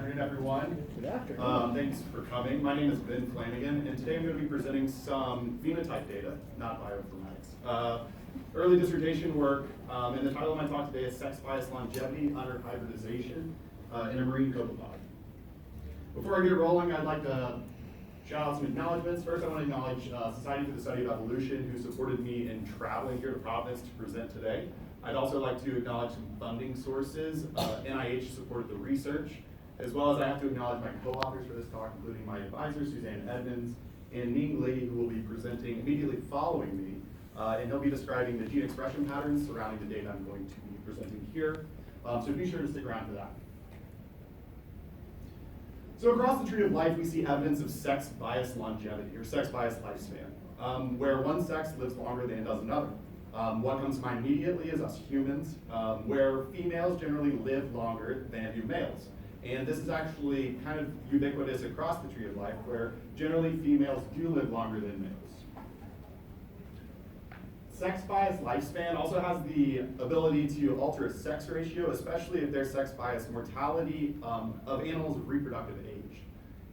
afternoon, everyone. Good afternoon. Thanks for coming. My name is Flanagan, and today I'm going to be presenting some phenotype data, not bioinformatics. Early dissertation work, and the title of my talk today is Sex Bias Longevity Under Hybridization in a Marine Copepod. Before I get rolling, I'd like to shout out some acknowledgments. First, I want to acknowledge Society for the Study of Evolution, who supported me in traveling here to Providence to present today. I'd also like to acknowledge some funding sources. NIH supported the research, as well as I have to acknowledge my co-authors for this talk, including my advisor, Suzanne Edmonds, and Ning Li, who will be presenting immediately following me. And he'll be describing the gene expression patterns surrounding the data I'm going to be presenting here. So be sure to stick around for that. So across the tree of life, we see evidence of sex bias longevity, or sex bias lifespan, where one sex lives longer than does another. What comes to mind immediately is us humans, where females generally live longer than do males. And this is actually kind of ubiquitous across the tree of life, where generally females do live longer than males. Sex bias lifespan also has the ability to alter a sex ratio, especially if there's sex bias mortality of animals of reproductive age.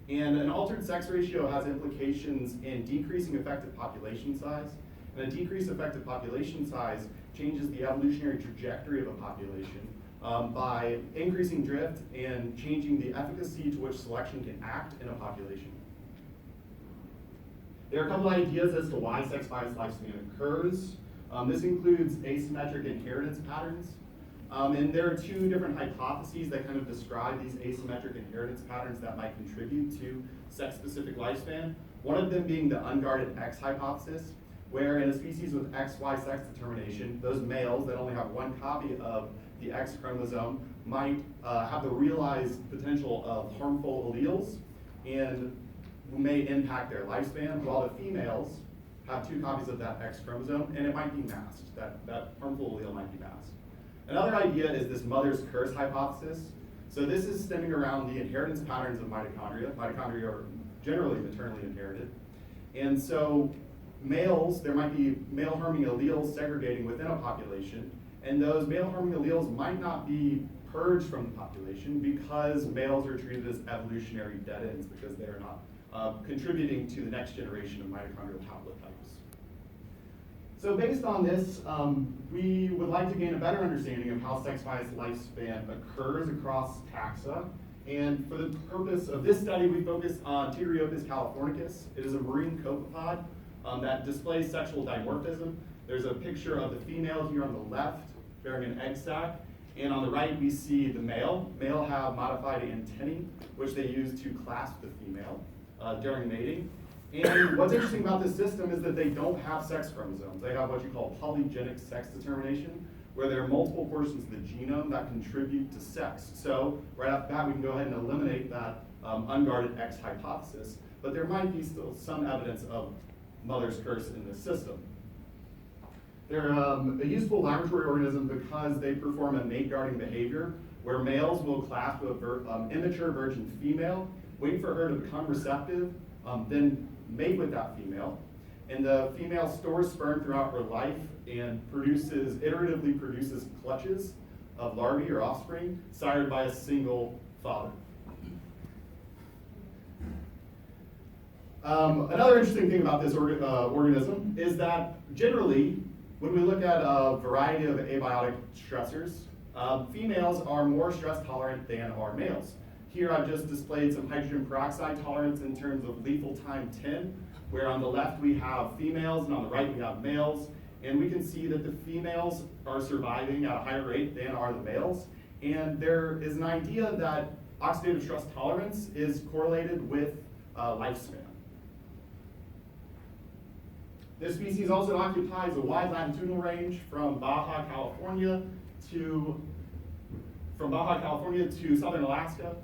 And an altered sex ratio has implications in decreasing effective population size. And a decreased effective population size changes the evolutionary trajectory of a population by increasing drift and changing the efficacy to which selection can act in a population. There are a couple ideas as to why sex bias lifespan occurs. This includes asymmetric inheritance patterns. And there are two different hypotheses that kind of describe these asymmetric inheritance patterns that might contribute to sex-specific lifespan. One of them being the unguarded X hypothesis, where in a species with XY sex determination, those males that only have one copy of the X chromosome might have the realized potential of harmful alleles and may impact their lifespan, while the females have two copies of that X chromosome, and it might be masked. That harmful allele might be masked. Another idea is this mother's curse hypothesis. So this is stemming around the inheritance patterns of mitochondria. Mitochondria are generally maternally inherited. And so males, there might be male harming alleles segregating within a population, and those male harming alleles might not be purged from the population because males are treated as evolutionary dead ends because they are not contributing to the next generation of mitochondrial haplotypes. So based on this, we would like to gain a better understanding of how sex bias lifespan occurs across taxa. And for the purpose of this study, we focused on Tigriopus californicus. It is a marine copepod that displays sexual dimorphism. There's a picture of the female here on the left bearing an egg sac, and on the right we see the male. Male have modified antennae, which they use to clasp the female during mating. And what's interesting about this system is that they don't have sex chromosomes. They have what you call polygenic sex determination, where there are multiple portions of the genome that contribute to sex. So right off the bat, we can go ahead and eliminate that unguarded X hypothesis, but there might be still some evidence of mother's curse in this system. They're a useful laboratory organism because they perform a mate guarding behavior, where males will clasp an immature virgin female, wait for her to become receptive, then mate with that female, and the female stores sperm throughout her life and iteratively produces clutches of larvae or offspring sired by a single father. Another interesting thing about this organism is that generally, when we look at a variety of abiotic stressors, females are more stress tolerant than are males. Here I've just displayed some hydrogen peroxide tolerance in terms of lethal time 10, where on the left we have females and on the right we have males. And we can see that the females are surviving at a higher rate than are the males. And there is an idea that oxidative stress tolerance is correlated with lifespan. This species also occupies a wide latitudinal range from Baja California to southern Alaska.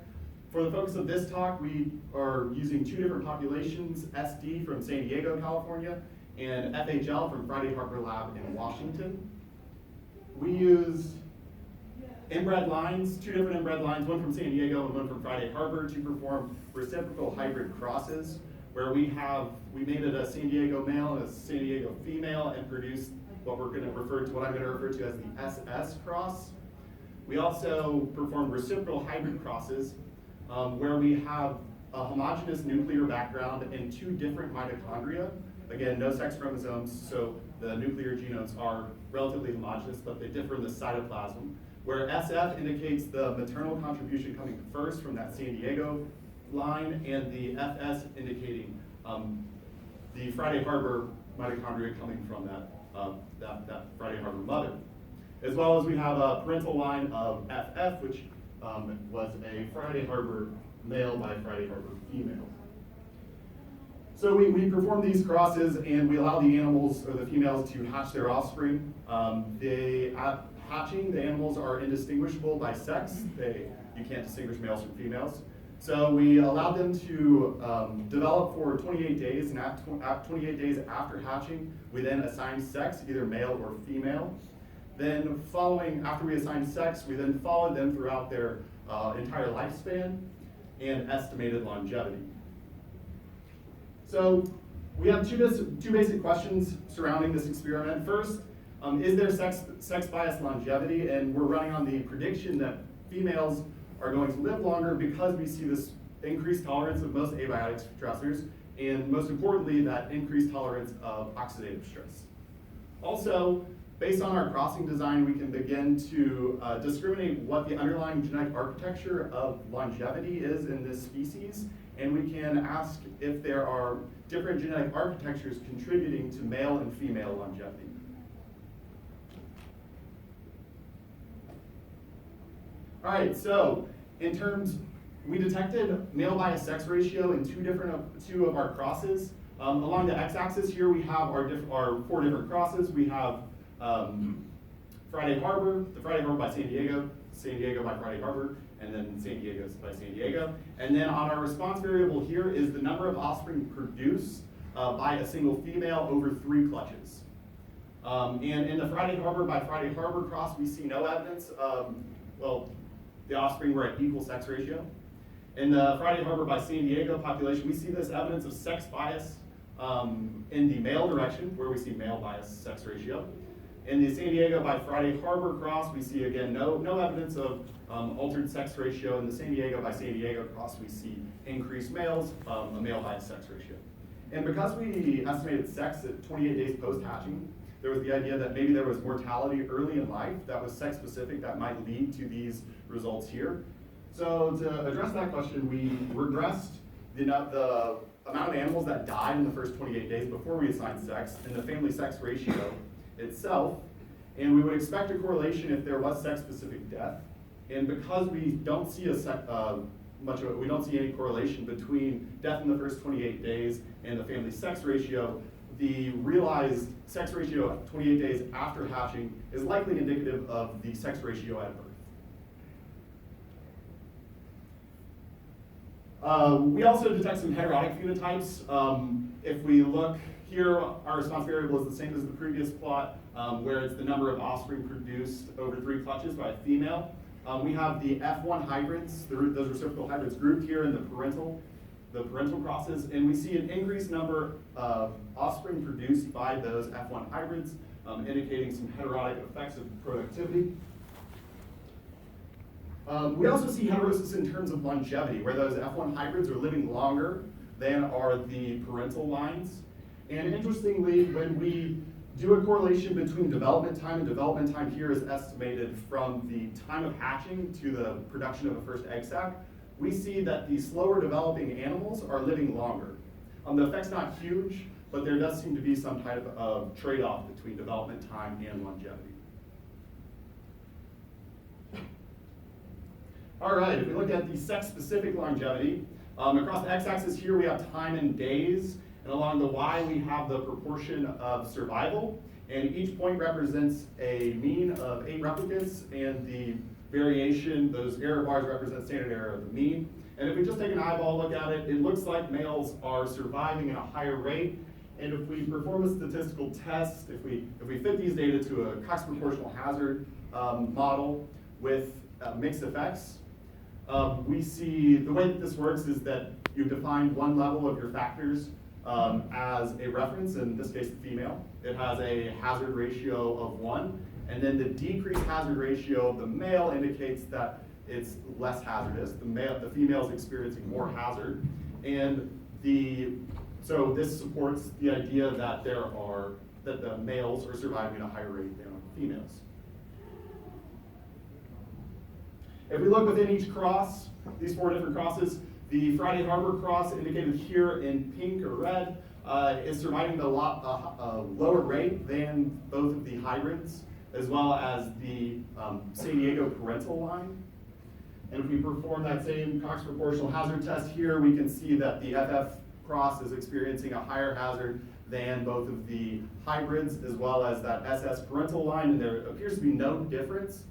For the focus of this talk, we are using two different populations, SD from San Diego, California, and FHL from Friday Harper Lab in Washington. We use inbred lines, two different inbred lines, one from San Diego and one from Friday Harper, to perform reciprocal hybrid crosses, where we mated a San Diego male and a San Diego female and produced what I'm going to refer to as the SS cross. We also performed reciprocal hybrid crosses where we have a homogeneous nuclear background and two different mitochondria. Again, no sex chromosomes, so the nuclear genomes are relatively homogeneous, but they differ in the cytoplasm, where SF indicates the maternal contribution coming first from that San Diego line, and the FS indicating the Friday Harbor mitochondria coming from that Friday Harbor mother. As well as we have a parental line of FF, which was a Friday Harbor male by Friday Harbor female. So we perform these crosses and we allow the animals, or the females, to hatch their offspring. At hatching, the animals are indistinguishable by sex. You can't distinguish males from females. So we allow them to develop for 28 days, and at 28 days after hatching, we then assign sex, either male or female. Then after we assign sex, we then follow them throughout their entire lifespan and estimated longevity. So we have two basic questions surrounding this experiment. First, is there sex bias longevity? And we're running on the prediction that females are going to live longer because we see this increased tolerance of most abiotic stressors, and most importantly, that increased tolerance of oxidative stress. Also, based on our crossing design, we can begin to discriminate what the underlying genetic architecture of longevity is in this species, and we can ask if there are different genetic architectures contributing to male and female longevity. All right, so we detected male bias sex ratio in two of our crosses. Along the x-axis here, we have our four different crosses. We have Friday Harbor, the Friday Harbor by San Diego by Friday Harbor, and then San Diego by San Diego. And then on our response variable here is the number of offspring produced by a single female over 3 clutches. And in the Friday Harbor by Friday Harbor cross, we see no evidence of, the offspring were at equal sex ratio. In the Friday Harbor by San Diego population, we see this evidence of sex bias in the male direction, where we see male bias sex ratio. In the San Diego by Friday Harbor cross, we see again no evidence of altered sex ratio. In the San Diego by San Diego cross, we see increased males, a male bias sex ratio. And because we estimated sex at 28 days post-hatching, there was the idea that maybe there was mortality early in life that was sex-specific that might lead to these results here. So to address that question, we regressed the amount of animals that died in the first 28 days before we assigned sex and the family sex ratio itself, and we would expect a correlation if there was sex-specific death. And because we don't see we don't see any correlation between death in the first 28 days and the family sex ratio, the realized sex ratio at 28 days after hatching is likely indicative of the sex ratio at birth. We also detect some heterotic phenotypes. If we look here, our response variable is the same as the previous plot, where it's the number of offspring produced over 3 clutches by a female. We have the F1 hybrids, those reciprocal hybrids grouped here in the parental crosses, and we see an increased number of offspring produced by those F1 hybrids, indicating some heterotic effects of productivity. We also see heterosis in terms of longevity, where those F1 hybrids are living longer than are the parental lines. And interestingly, when we do a correlation between development time, and development time here is estimated from the time of hatching to the production of a first egg sac, we see that the slower developing animals are living longer. The effect's not huge, but there does seem to be some type of trade-off between development time and longevity. All right, if we look at the sex-specific longevity, across the x-axis here we have time in days, and along the y we have the proportion of survival, and each point represents a mean of 8 replicates, and the variation, those error bars represent standard error of the mean. And if we just take an eyeball look at it, it looks like males are surviving at a higher rate. And if we perform a statistical test, if we fit these data to a Cox proportional hazard model with mixed effects, we see the way that this works is that you define one level of your factors as a reference, in this case the female. It has a hazard ratio of 1, and then the decreased hazard ratio of the male indicates that it's less hazardous. The female is experiencing more hazard, and so this supports the idea that the males are surviving at a higher rate than females. If we look within each cross, these 4 different crosses, the Friday Harbor cross, indicated here in pink or red, is surviving at a lower rate than both of the hybrids, as well as the San Diego parental line. And if we perform that same Cox proportional hazard test here, we can see that the FF cross is experiencing a higher hazard than both of the hybrids, as well as that SS parental line, and there appears to be no difference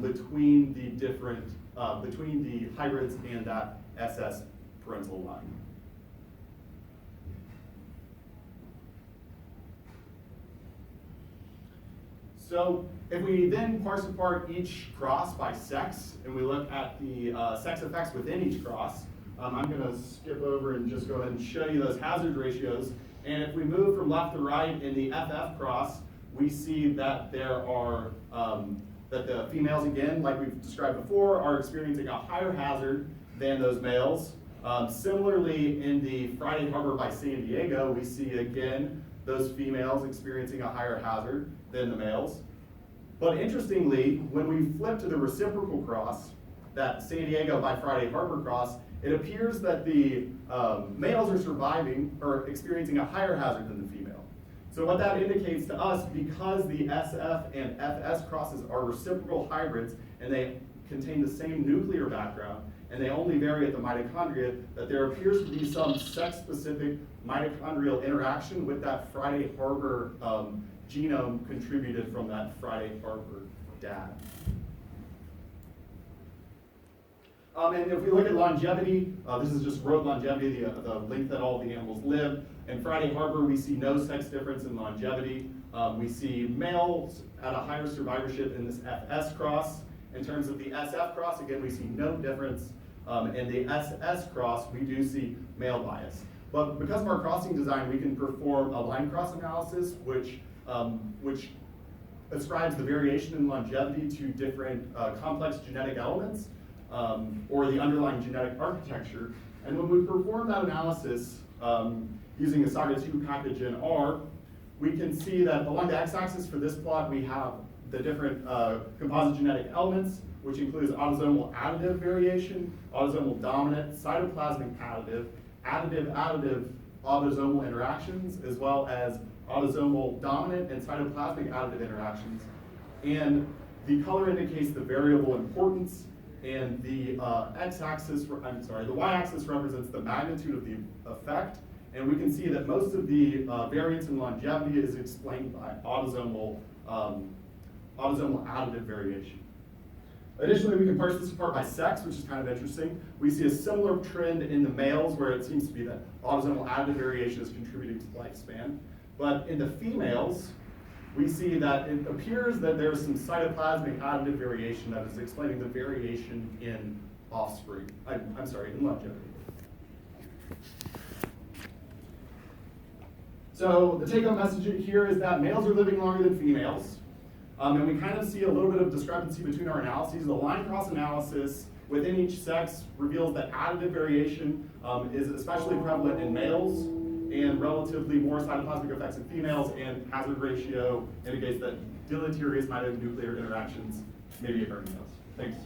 between the hybrids and that SS parental line. So if we then parse apart each cross by sex, and we look at the sex effects within each cross, I'm going to skip over and just go ahead and show you those hazard ratios. And if we move from left to right in the FF cross, we see that that the females, again, like we've described before, are experiencing a higher hazard than those males. Similarly, in the Friday Harbor by San Diego, we see, again, those females experiencing a higher hazard than the males. But interestingly, when we flip to the reciprocal cross, that San Diego by Friday Harbor cross, it appears that the males are surviving or experiencing a higher hazard than the female. So what that indicates to us, because the SF and FS crosses are reciprocal hybrids and they contain the same nuclear background and they only vary at the mitochondria, that there appears to be some sex-specific mitochondrial interaction with that Friday Harbor genome contributed from that Friday Harbor dad. And if we look at longevity, this is just growth longevity, the length that all the animals live. In Friday Harbor, we see no sex difference in longevity. We see males at a higher survivorship in this FS cross. In terms of the SF cross, again, we see no difference. In the SS cross, we do see male bias. But because of our crossing design, we can perform a line cross analysis, which ascribes the variation in longevity to different complex genetic elements, or the underlying genetic architecture. And when we perform that analysis using a SAGA2 package in R, we can see that along the x-axis for this plot, we have the different composite genetic elements, which includes autosomal additive variation, autosomal dominant, cytoplasmic additive, additive autosomal interactions, as well as autosomal dominant and cytoplasmic additive interactions. And the color indicates the variable importance, and the the y-axis represents the magnitude of the effect, and we can see that most of the variance in longevity is explained by autosomal additive variation. Additionally, we can parse this apart by sex, which is kind of interesting. We see a similar trend in the males, where it seems to be that autosomal additive variation is contributing to lifespan. But in the females, we see that it appears that there's some cytoplasmic additive variation that is explaining the variation in offspring. In longevity. So the take-home message here is that males are living longer than females. And we kind of see a little bit of discrepancy between our analyses. The line cross analysis within each sex reveals that additive variation is especially prevalent in males, and relatively more cytoplasmic effects in females, and hazard ratio indicates that deleterious mitonuclear interactions may be occurring in males. Thanks.